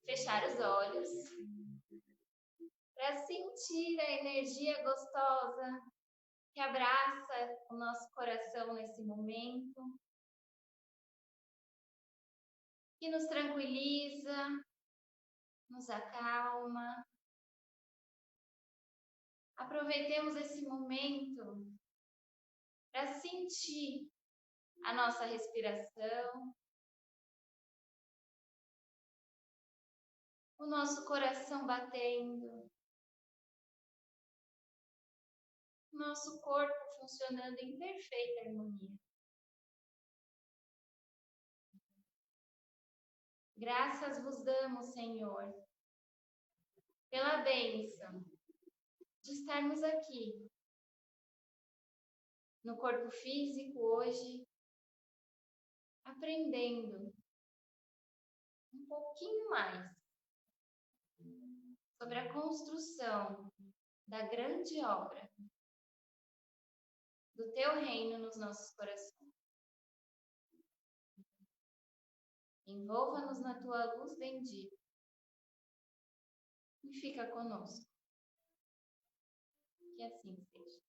fechar os olhos para sentir a energia gostosa que abraça o nosso coração nesse momento, que nos tranquiliza, nos acalma. Aproveitemos esse momento para sentir a nossa respiração, o nosso coração batendo, nosso corpo funcionando em perfeita harmonia. Graças vos damos, Senhor, pela bênção de estarmos aqui no corpo físico hoje, aprendendo um pouquinho mais sobre a construção da grande obra do Teu reino nos nossos corações. Envolva-nos na Tua luz bendita e fica conosco. Que assim seja.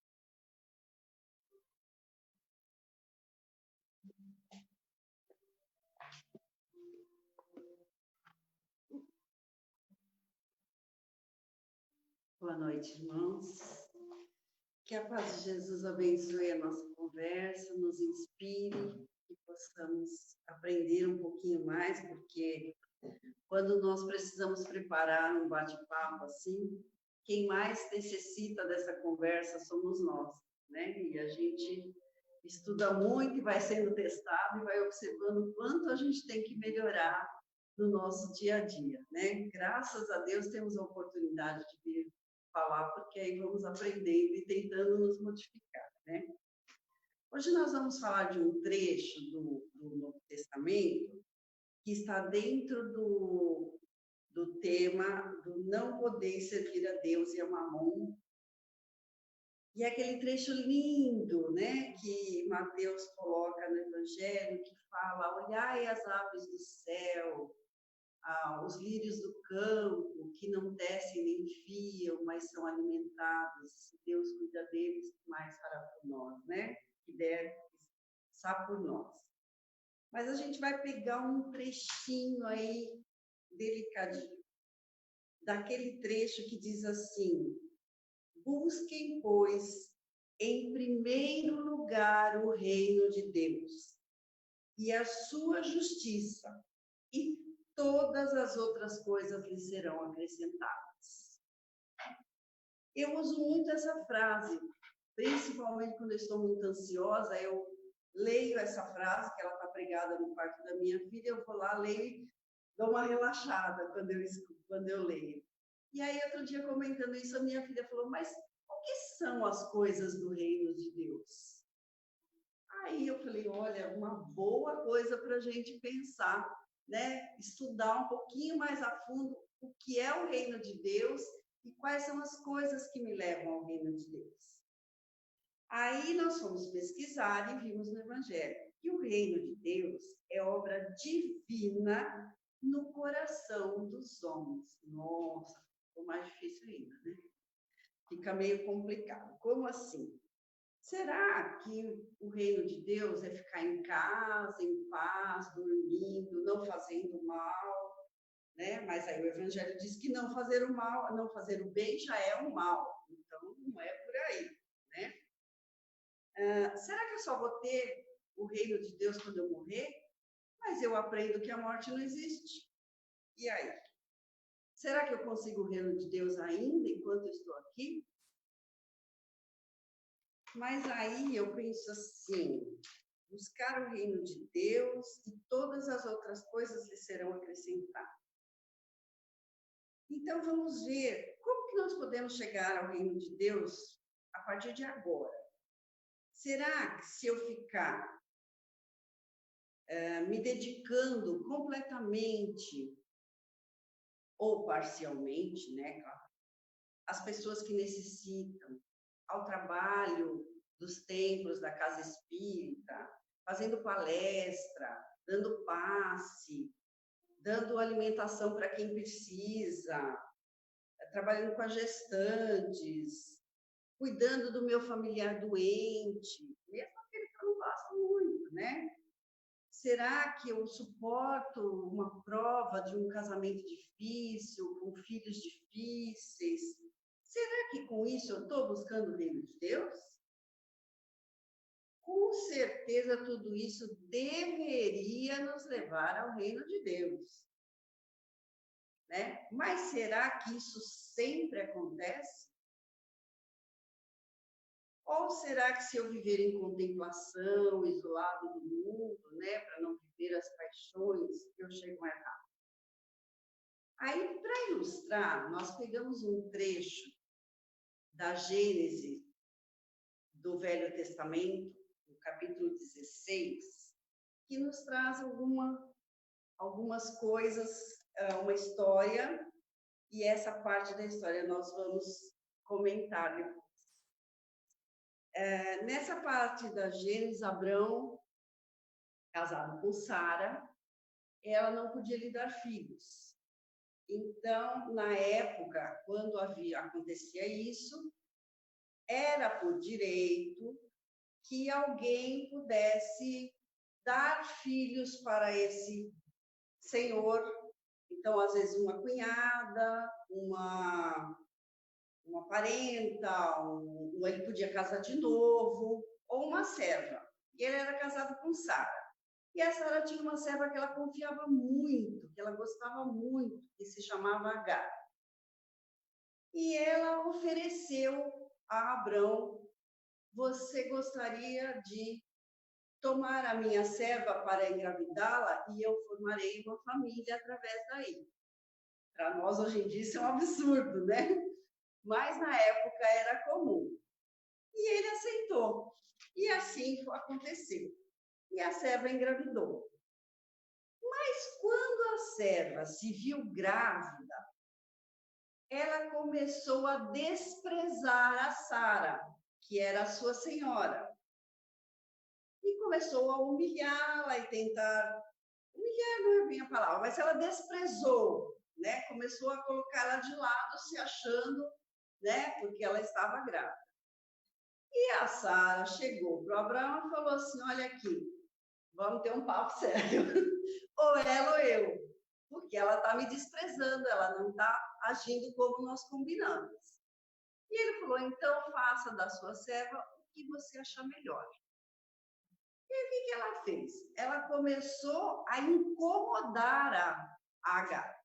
Boa noite, irmãos. Que a paz de Jesus abençoe a nossa conversa, nos inspire, que possamos aprender um pouquinho mais, porque quando nós precisamos preparar um bate-papo assim, quem mais necessita dessa conversa somos nós, né? E a gente estuda muito e vai sendo testado e vai observando o quanto a gente tem que melhorar no nosso dia a dia, né? Graças a Deus temos a oportunidade de vir falar, porque aí vamos aprendendo e tentando nos modificar, né? Hoje nós vamos falar de um trecho do Novo Testamento que está dentro do tema do não poder servir a Deus e a Mamon. E é aquele trecho lindo, né, que Mateus coloca no Evangelho, que fala: olhai as aves do céu, os lírios do campo, que não tecem nem fiam, mas são alimentados. Se Deus cuida deles, que mais fará por nós, né? Que der, sabe por nós. Mas a gente vai pegar um trechinho aí, delicadinho, daquele trecho que diz assim: busquem, pois, em primeiro lugar o reino de Deus e a sua justiça, e todas as outras coisas lhe serão acrescentadas. Eu uso muito essa frase, principalmente quando eu estou muito ansiosa. Eu leio essa frase, que ela está pregada no quarto da minha filha, eu vou lá, leio e dou uma relaxada quando eu leio. E aí, outro dia, comentando isso, a minha filha falou: mas o que são as coisas do reino de Deus? Aí eu falei: olha, uma boa coisa para a gente pensar, né? Estudar um pouquinho mais a fundo o que é o reino de Deus e quais são as coisas que me levam ao reino de Deus. Aí nós fomos pesquisar e vimos no Evangelho que o reino de Deus é obra divina no coração dos homens. Nossa, ficou mais difícil ainda, né? Fica meio complicado. Como assim? Será que o reino de Deus é ficar em casa, em paz, dormindo, não fazendo mal, né? Mas aí o Evangelho diz que não fazer o mal, não fazer o bem já é o mal. Então, não é por aí, né? Será que eu só vou ter o reino de Deus quando eu morrer? Mas eu aprendo que a morte não existe. E aí? Será que eu consigo o reino de Deus ainda enquanto eu estou aqui? Mas aí eu penso assim: buscar o reino de Deus e todas as outras coisas lhe serão acrescentadas. Então vamos ver como que nós podemos chegar ao reino de Deus a partir de agora. Será que se eu ficar me dedicando completamente ou parcialmente, né, às pessoas que necessitam, ao trabalho dos templos da casa espírita, fazendo palestra, dando passe, dando alimentação para quem precisa, trabalhando com as gestantes, cuidando do meu familiar doente, mesmo aquele que eu não gosto muito, né? Será que eu suporto uma prova de um casamento difícil, com filhos difíceis? Será que com isso eu estou buscando o reino de Deus? Com certeza tudo isso deveria nos levar ao reino de Deus, né? Mas será que isso sempre acontece? Ou será que se eu viver em contemplação, isolado do mundo, né, para não viver as paixões, eu chego mais rápido? Aí, para ilustrar, nós pegamos um trecho da Gênese do Velho Testamento, no capítulo 16, que nos traz algumas coisas, uma história, e essa parte da história nós vamos comentar depois. Nessa parte da Gênesis, Abrão, casado com Sara, ela não podia lhe dar filhos. Então, na época, quando acontecia isso, era por direito que alguém pudesse dar filhos para esse senhor. Então, às vezes, uma cunhada, uma parenta, ele podia casar de novo, ou uma serva. E ele era casado com Sara. E a Sara tinha uma serva que ela confiava muito, que ela gostava muito, que se chamava Agar. E ela ofereceu a Abrão: você gostaria de tomar a minha serva para engravidá-la e eu formarei uma família através daí. Para nós, hoje em dia, isso é um absurdo, né? Mas na época era comum. E ele aceitou. E assim aconteceu. E a serva engravidou. Mas quando a serva se viu grávida, ela começou a desprezar a Sara, que era a sua senhora. E começou a humilhá-la e tentar... Humilhar não é bem a palavra, mas ela desprezou, né? Começou a colocá-la de lado, se achando, né? Porque ela estava grávida. E a Sara chegou para o Abraão e falou assim: olha aqui, vamos ter um papo sério. Ou ela ou eu. Porque ela está me desprezando, ela não está agindo como nós combinamos. E ele falou: então faça da sua serva o que você achar melhor. E o que ela fez? Ela começou a incomodar a Agar.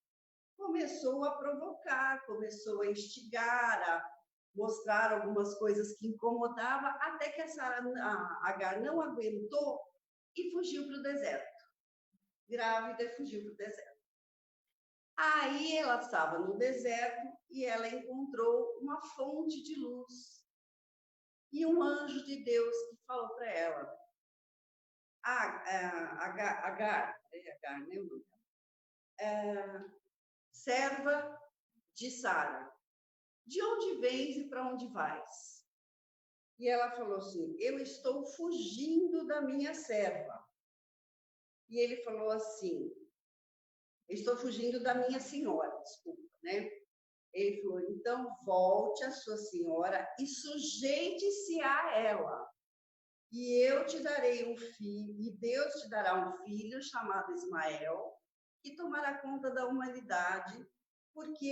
Começou a provocar, começou a instigar, a mostrar algumas coisas que incomodavam, até que a Agar não aguentou e fugiu para o deserto. Grávida e fugiu para o deserto. Aí ela estava no deserto e ela encontrou uma fonte de luz. E um anjo de Deus que falou para ela: Agar, né, serva de Sara, de onde vens e para onde vais? E ela falou assim: eu estou fugindo da minha serva. E ele falou assim: estou fugindo da minha senhora, desculpa, né? Ele falou: então volte à sua senhora e sujeite-se a ela. E eu te darei um filho, e Deus te dará um filho chamado Ismael, que tomará conta da humanidade, porque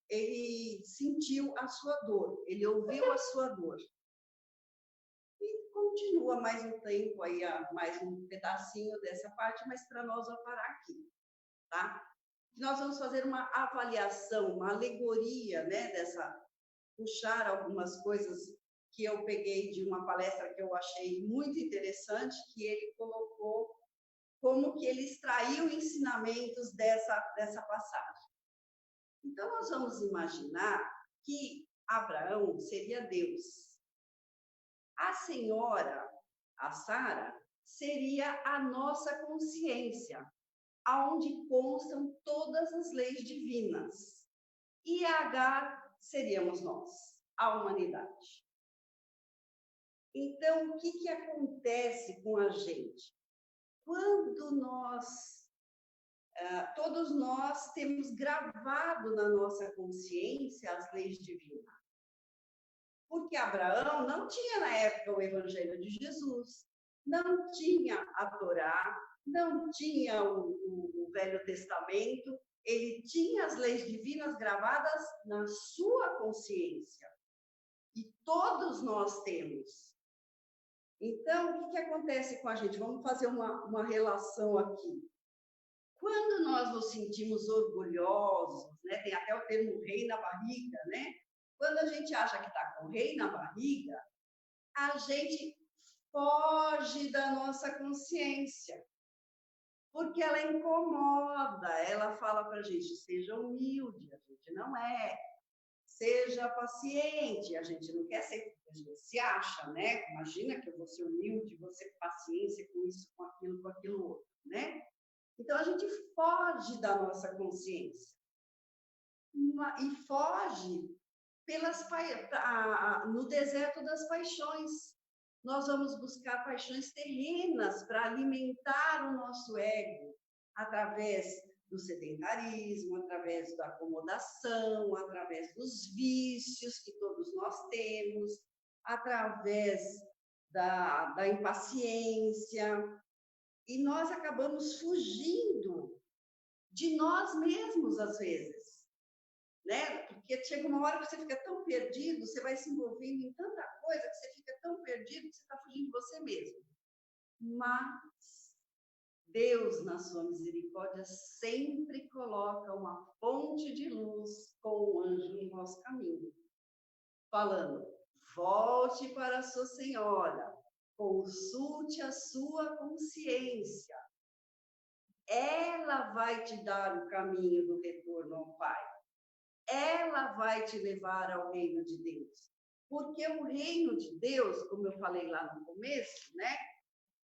ele sentiu a sua dor, ele ouviu a sua dor. E continua mais um tempo aí, mais um pedacinho dessa parte, mas para nós vamos parar aqui, tá? Nós vamos fazer uma avaliação, uma alegoria, né, puxar algumas coisas que eu peguei de uma palestra que eu achei muito interessante, que ele colocou como que ele extraiu ensinamentos dessa passagem. Então, nós vamos imaginar que Abraão seria Deus. A senhora, a Sara, seria a nossa consciência, aonde constam todas as leis divinas. E Agar seríamos nós, a humanidade. Então, o que acontece com a gente? Quando nós todos nós temos gravado na nossa consciência as leis divinas. Porque Abraão não tinha na época o Evangelho de Jesus, não tinha a Torá, não tinha o Velho Testamento, ele tinha as leis divinas gravadas na sua consciência. E todos nós temos. Então, o que acontece com a gente? Vamos fazer uma relação aqui. Quando nós nos sentimos orgulhosos, né? Tem até o termo rei na barriga, né? Quando a gente acha que está com rei na barriga, a gente foge da nossa consciência, porque ela incomoda, ela fala para a gente, seja humilde, a gente não é, seja paciente, a gente não quer ser, a gente se acha, né? Imagina que eu vou ser humilde, vou ser paciência com isso, com aquilo outro, né? Então, a gente foge da nossa consciência. E foge no deserto das paixões. Nós vamos buscar paixões terrenas para alimentar o nosso ego, através do sedentarismo, através da acomodação, através dos vícios que todos nós temos, através da impaciência. E nós acabamos fugindo de nós mesmos, às vezes, né? Porque chega uma hora que você fica tão perdido, você vai se envolvendo em tanta coisa que você fica tão perdido que você está fugindo de você mesmo. Mas Deus, na sua misericórdia, sempre coloca uma fonte de luz com um anjo no nosso caminho, falando, volte para a sua senhora, consulte a sua consciência. Ela vai te dar o caminho do retorno ao Pai. Ela vai te levar ao reino de Deus. Porque o reino de Deus, como eu falei lá no começo, né?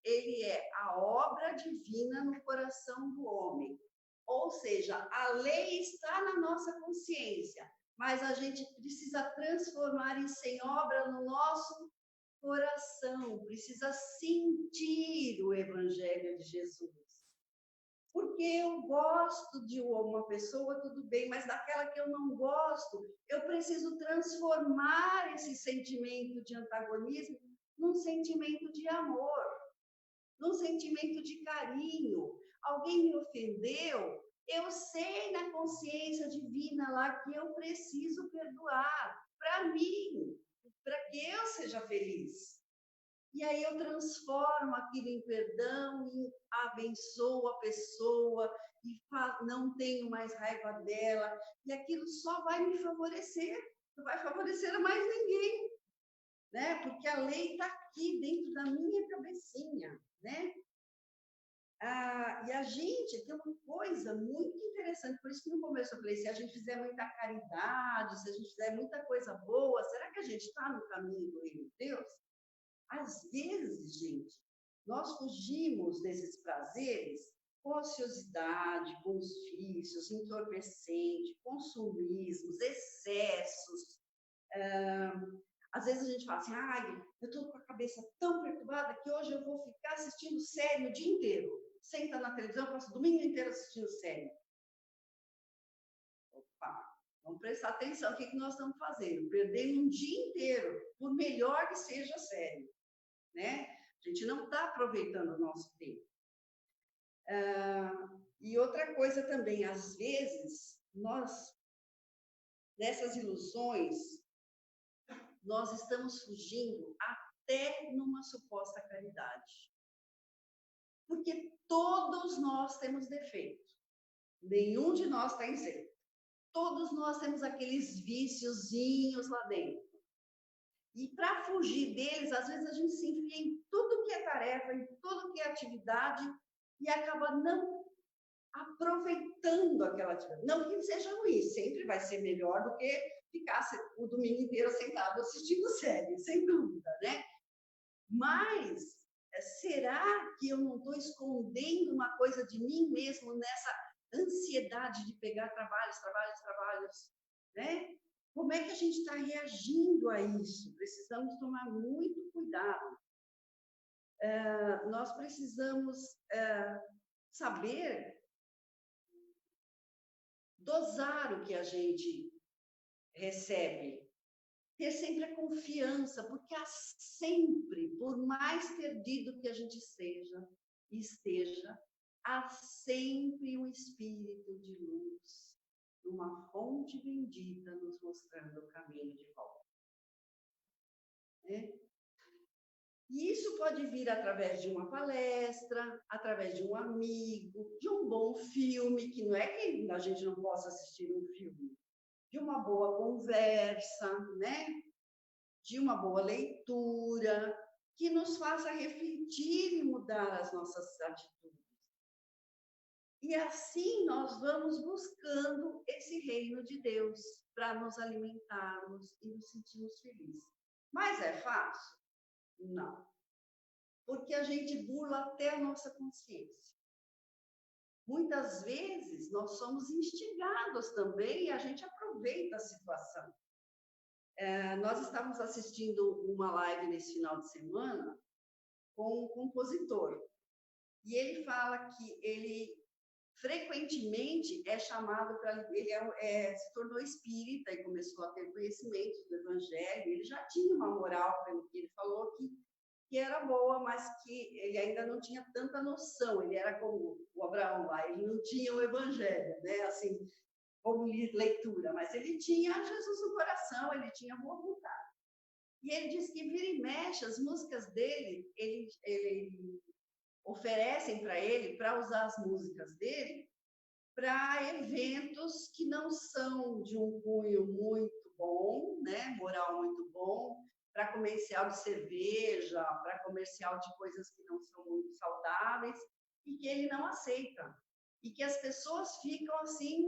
Ele é a obra divina no coração do homem. Ou seja, a lei está na nossa consciência, mas a gente precisa transformar isso em obra no nosso coração, precisa sentir o Evangelho de Jesus. Porque eu gosto de uma pessoa, tudo bem, mas daquela que eu não gosto, eu preciso transformar esse sentimento de antagonismo num sentimento de amor, num sentimento de carinho. Alguém me ofendeu, eu sei na consciência divina lá que eu preciso perdoar para mim, para que eu seja feliz. E aí eu transformo aquilo em perdão, e abençoo a pessoa, e não tenho mais raiva dela, e aquilo só vai me favorecer, não vai favorecer a mais ninguém, né? Porque a lei está aqui dentro da minha cabecinha, né? E a gente tem uma coisa muito interessante, por isso que no começo eu falei, se a gente fizer muita caridade, se a gente fizer muita coisa boa, será que a gente está no caminho do reino de Deus? Às vezes, gente, nós fugimos desses prazeres com ociosidade, com os vícios, entorpecente, consumismos, excessos. Às vezes a gente fala assim, eu estou com a cabeça tão perturbada que hoje eu vou ficar assistindo série o dia inteiro. Senta na televisão, passo o domingo inteiro assistindo série. Opa, vamos prestar atenção no que nós estamos fazendo. Perdendo um dia inteiro, por melhor que seja a série, né? A gente não está aproveitando o nosso tempo. E outra coisa também, às vezes, nessas ilusões, nós estamos fugindo até numa suposta caridade. Porque todos nós temos defeito. Nenhum de nós está isento. Todos nós temos aqueles viciozinhos lá dentro. E para fugir deles, às vezes a gente se enfia em tudo que é tarefa, em tudo que é atividade, e acaba não aproveitando aquela atividade. Não que seja ruim, sempre vai ser melhor do que ficar o domingo inteiro sentado assistindo série, sem dúvida, né? Mas será que eu não estou escondendo uma coisa de mim mesmo nessa ansiedade de pegar trabalhos, né? Como é que a gente está reagindo a isso? Precisamos tomar muito cuidado. Nós precisamos saber dosar o que a gente recebe, ter sempre a confiança, porque há sempre, por mais perdido que a gente esteja, há sempre um espírito de luz, uma fonte bendita nos mostrando o caminho de volta. Né? E isso pode vir através de uma palestra, através de um amigo, de um bom filme, que não é que a gente não possa assistir um filme, de uma boa conversa, né? De uma boa leitura, que nos faça refletir e mudar as nossas atitudes. E assim nós vamos buscando esse reino de Deus para nos alimentarmos e nos sentirmos felizes. Mas é fácil? Não. Porque a gente burla até a nossa consciência. Muitas vezes nós somos instigados também e a gente aproveita a situação. Nós estávamos assistindo uma live nesse final de semana com um compositor. E ele fala que ele frequentemente é chamado para... Ele se tornou espírita e começou a ter conhecimento do evangelho. Ele já tinha uma moral, pelo que ele falou, que era boa, mas que ele ainda não tinha tanta noção. Ele era como o Abraão lá, ele não tinha o evangelho, né? Assim, como leitura, mas ele tinha Jesus no coração, ele tinha boa vontade. E ele diz que vira e mexe, as músicas dele, ele oferecem para ele, para usar as músicas dele, para eventos que não são de um cunho muito bom, né? Moral muito bom, para comercial de cerveja, para comercial de coisas que não são muito saudáveis, e que ele não aceita. E que as pessoas ficam assim,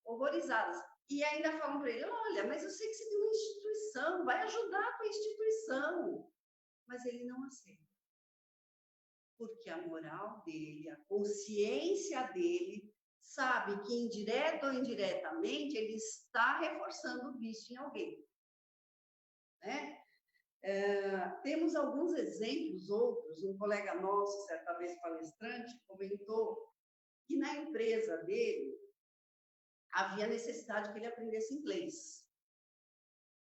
horrorizadas. E ainda falam para ele, olha, mas eu sei que você tem uma instituição, vai ajudar a tua instituição. Mas ele não aceita. Porque a moral dele, a consciência dele, sabe que indireta ou indiretamente ele está reforçando o vício em alguém. Né? Temos alguns exemplos, outros. Um colega nosso, certa vez palestrante, comentou que na empresa dele havia necessidade que ele aprendesse inglês.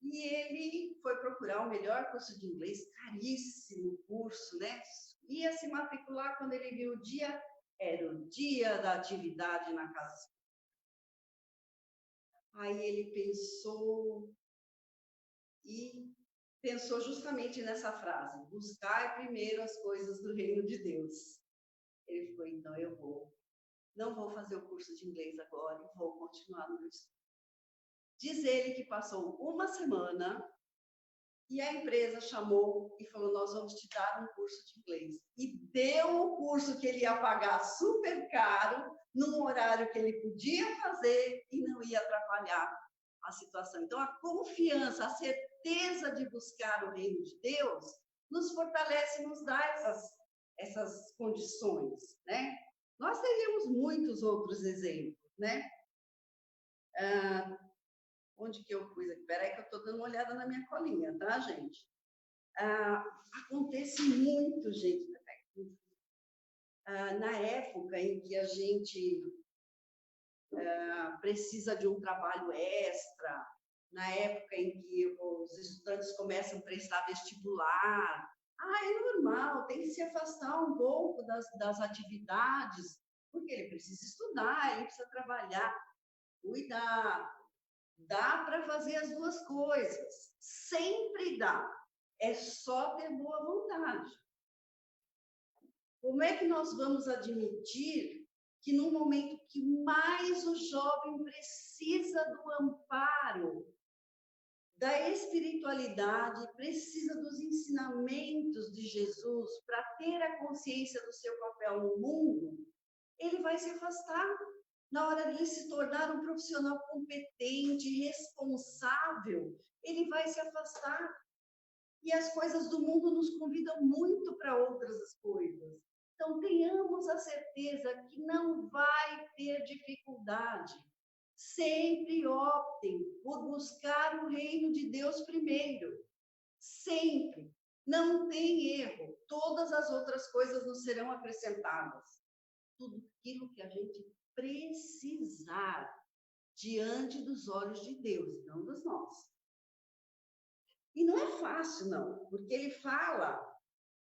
E ele foi procurar o melhor curso de inglês, caríssimo curso, né? Ia se matricular, quando ele viu o dia, era o dia da atividade na casa. Aí ele pensou justamente nessa frase, buscar primeiro as coisas do reino de Deus. Ele falou, então não vou fazer o curso de inglês agora, vou continuar no meu estudo. Diz ele que passou uma semana e a empresa chamou e falou, nós vamos te dar um curso de inglês. E deu o curso que ele ia pagar super caro, num horário que ele podia fazer e não ia atrapalhar a situação. Então, a confiança, a certeza de buscar o reino de Deus nos fortalece, nos dá essas condições, né? Nós teríamos muitos outros exemplos, né? Onde que eu pus aqui? Espera aí que eu estou dando uma olhada na minha colinha, tá, gente? Acontece muito, gente, na época em que a gente precisa de um trabalho extra, na época em que os estudantes começam a prestar vestibular. É normal, tem que se afastar um pouco das atividades, porque ele precisa estudar, ele precisa trabalhar. Cuidado, dá para fazer as duas coisas, sempre dá, é só ter boa vontade. Como é que nós vamos admitir que no momento que mais o jovem precisa do amparo, da espiritualidade, precisa dos ensinamentos de Jesus para ter a consciência do seu papel no mundo, ele vai se afastar na hora de ele se tornar um profissional competente, responsável, ele vai se afastar. E as coisas do mundo nos convidam muito para outras coisas. Então, tenhamos a certeza que não vai ter dificuldade. Sempre optem por buscar o reino de Deus primeiro. Sempre. Não tem erro. Todas as outras coisas nos serão acrescentadas. Tudo aquilo que a gente precisar. diante dos olhos de Deus, não dos nossos. E não é fácil, não, porque ele fala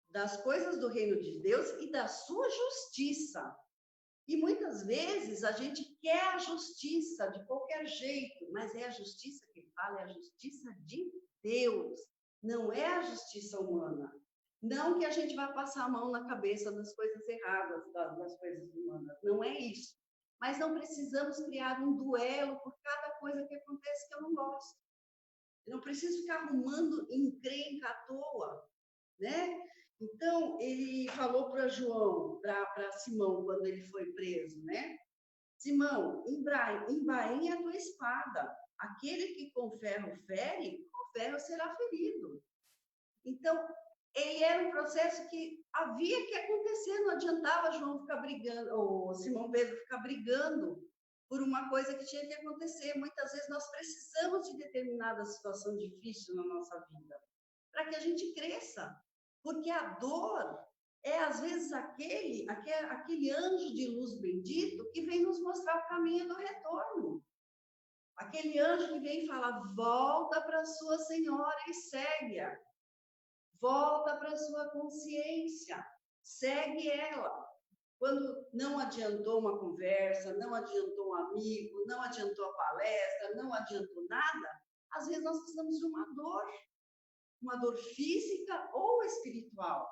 das coisas do reino de Deus e da sua justiça. E muitas vezes a gente quer a justiça de qualquer jeito, mas é a justiça que ele fala, é a justiça de Deus, não é a justiça humana. Não que a gente vá passar a mão na cabeça das coisas erradas, das coisas humanas, não é isso. Mas não precisamos criar um duelo por cada coisa que acontece que eu não gosto. Eu não preciso ficar arrumando encrenca à toa, né? Então, ele falou para João, para Simão, quando ele foi preso, né? Simão, embainha a tua espada. Aquele que com ferro fere, com ferro será ferido. Então, ele era um processo que havia que acontecer, não adiantava João ficar brigando, ou Simão Pedro ficar brigando por uma coisa que tinha que acontecer. Muitas vezes nós precisamos de determinada situação difícil na nossa vida, para que a gente cresça. Porque a dor é, às vezes, aquele anjo de luz bendito que vem nos mostrar o caminho do retorno. Aquele anjo que vem e fala, volta para a sua senhora e segue-a. Volta para a sua consciência, segue ela. Quando não adiantou uma conversa, não adiantou um amigo, não adiantou a palestra, não adiantou nada, às vezes nós precisamos de uma dor física ou espiritual.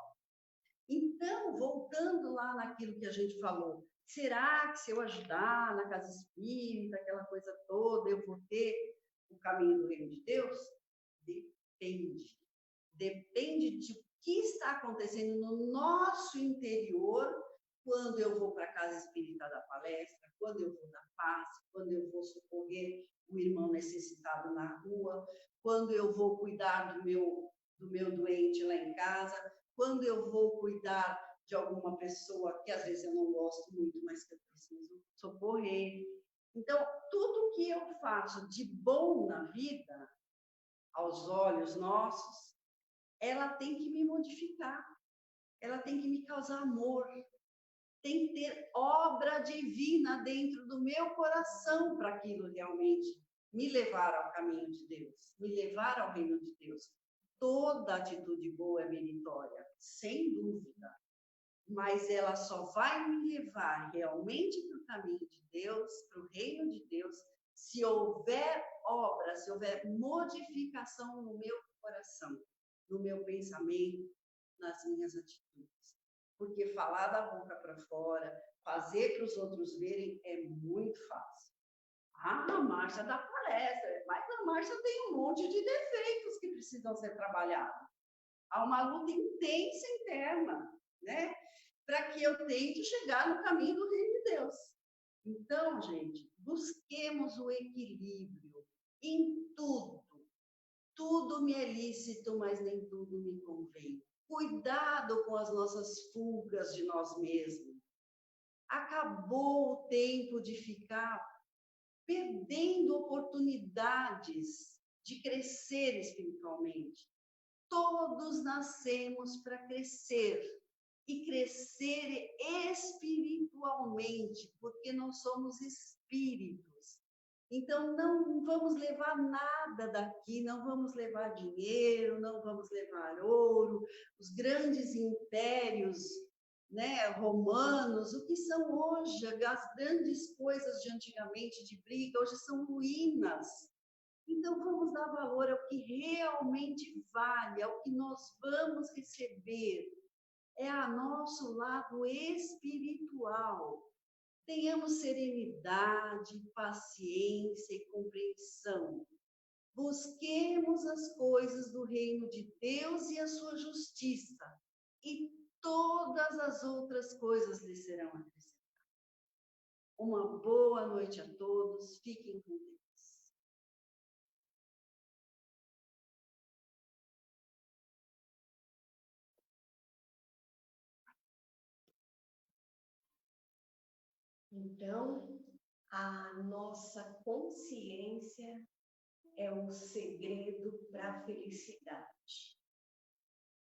Então, voltando lá naquilo que a gente falou, será que se eu ajudar na casa espírita, aquela coisa toda, eu vou ter o caminho do reino de Deus? Depende. Depende de o que está acontecendo no nosso interior quando eu vou para a casa espírita da palestra, quando eu vou dar passe, quando eu vou socorrer o irmão necessitado na rua, quando eu vou cuidar do meu doente lá em casa, quando eu vou cuidar de alguma pessoa que às vezes eu não gosto muito, mas que eu preciso socorrer. Então, tudo que eu faço de bom na vida, aos olhos nossos, ela tem que me modificar, ela tem que me causar amor, tem que ter obra divina dentro do meu coração para aquilo realmente me levar ao caminho de Deus, me levar ao reino de Deus. Toda atitude boa é meritória, sem dúvida, mas ela só vai me levar realmente para o caminho de Deus, para o reino de Deus, se houver obra, se houver modificação no meu coração, no meu pensamento, nas minhas atitudes. Porque falar da boca para fora, fazer para os outros verem é muito fácil. A Márcia dá palestra, mas a Márcia tem um monte de defeitos que precisam ser trabalhados. Há uma luta intensa interna, né? Para que eu tente chegar no caminho do reino de Deus. Então, gente, busquemos o equilíbrio em tudo. Tudo me é lícito, mas nem tudo me convém. Cuidado com as nossas fugas de nós mesmos. Acabou o tempo de ficar perdendo oportunidades de crescer espiritualmente. Todos nascemos para crescer, e crescer espiritualmente, porque nós somos espíritos. Então, não vamos levar nada daqui, não vamos levar dinheiro, não vamos levar ouro, os grandes impérios, né, romanos, o que são hoje, as grandes coisas de antigamente de briga, hoje são ruínas. Então, vamos dar valor ao que realmente vale, ao que nós vamos receber. É a nosso lado espiritual. Tenhamos serenidade, paciência e compreensão. Busquemos as coisas do reino de Deus e a sua justiça, e todas as outras coisas lhe serão acrescentadas. Uma boa noite a todos, fiquem com Deus. Então, a nossa consciência é o segredo para a felicidade.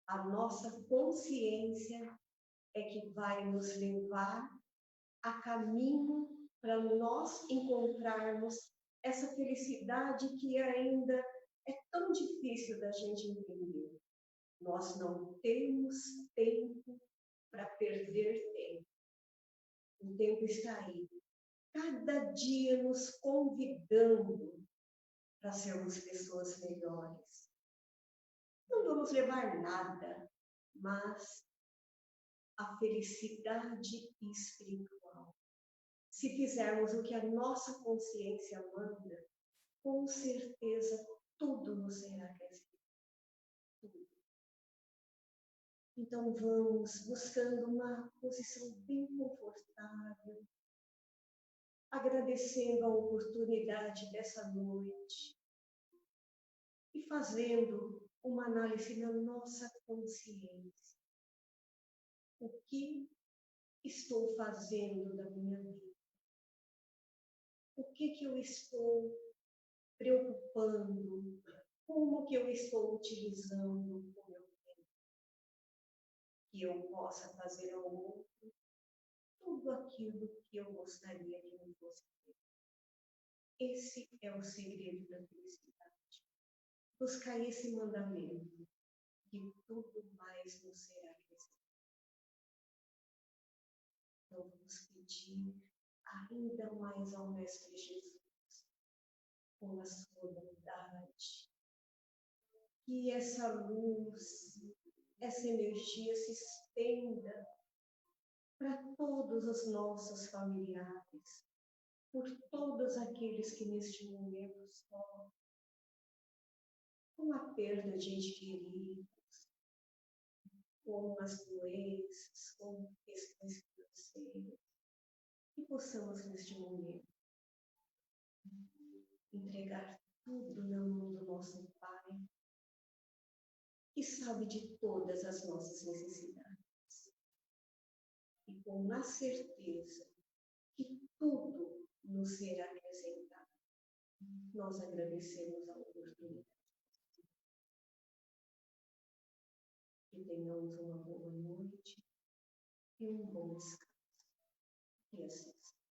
A nossa consciência é que vai nos levar a caminho para nós encontrar encontrarmos essa felicidade que ainda é tão difícil da gente entender. Nós não temos tempo para perder tempo. O tempo está aí, cada dia nos convidando para sermos pessoas melhores. Não vamos levar nada, mas a felicidade espiritual. Se fizermos o que a nossa consciência manda, com certeza tudo nos será acrescentado. Tudo. Então vamos buscando uma posição bem confortável, agradecendo a oportunidade dessa noite e fazendo uma análise na nossa consciência. O que estou fazendo da minha vida? O que eu estou preocupando? Como que eu estou utilizando o meu tempo? Que eu possa fazer ao outro tudo aquilo que eu gostaria que me fosse feito. Esse é o segredo da felicidade. Buscar esse mandamento, que tudo mais nos será acrescentado. Então, vamos pedir ainda mais ao Mestre Jesus, com a sua bondade, que essa luz, essa energia se estenda para todos os nossos familiares, por todos aqueles que neste momento sofrem com a perda de entes queridos, com as doenças, com questões financeiras, que possamos neste momento entregar tudo na mão do nosso Pai, que sabe de todas as nossas necessidades. E com a certeza que tudo nos será acrescentado, nós agradecemos a oportunidade. Que tenhamos uma boa noite e um bom descanso. E assim seja.